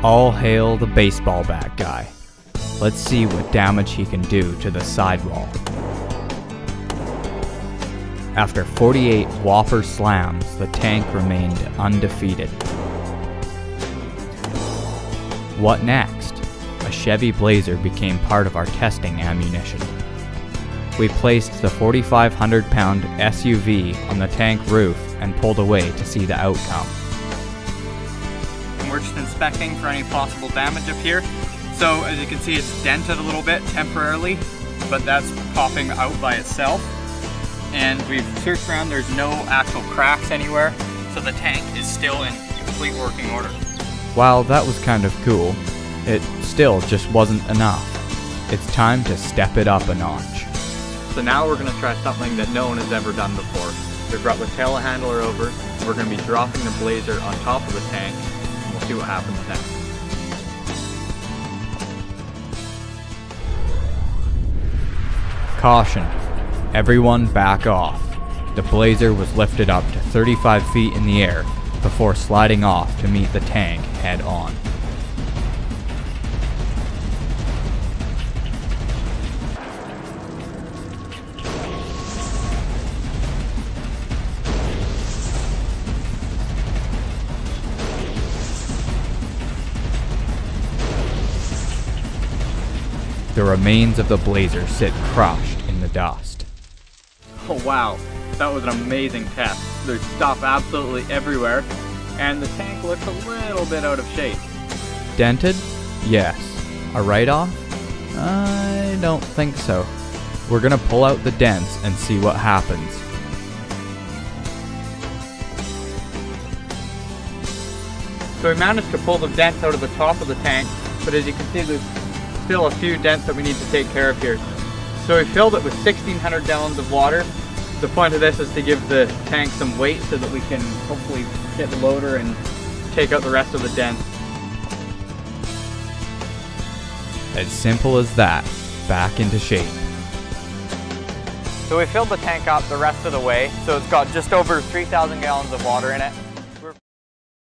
All hail the baseball bat guy. Let's see what damage he can do to the sidewall. After 48 whopper slams, the tank remained undefeated. What next? A Chevy Blazer became part of our testing ammunition. We placed the 4,500-pound SUV on the tank roof and pulled away to see the outcome. We're just inspecting for any possible damage up here. So as you can see, it's dented a little bit temporarily, but that's popping out by itself. And we've searched around, there's no actual cracks anywhere, so the tank is still in complete working order. While that was kind of cool, it still just wasn't enough. It's time to step it up a notch. So now we're going to try something that no one has ever done before. We've brought the telehandler over, we're going to be dropping the Blazer on top of the tank, and we'll see what happens next. Caution. Everyone back off. The Blazer was lifted up to 35 feet in the air before sliding off to meet the tank head on. The remains of the Blazer sit crushed in the dust. Oh wow, that was an amazing test. There's stuff absolutely everywhere, and the tank looks a little bit out of shape. Dented? Yes. A write-off? I don't think so. We're gonna pull out the dents and see what happens. So we managed to pull the dents out of the top of the tank, but as you can see, there's still a few dents that we need to take care of here. So we filled it with 1,600 gallons of water. The point of this is to give the tank some weight so that we can hopefully get the loader and take out the rest of the dents. As simple as that, back into shape. So we filled the tank up the rest of the way, so it's got just over 3,000 gallons of water in it.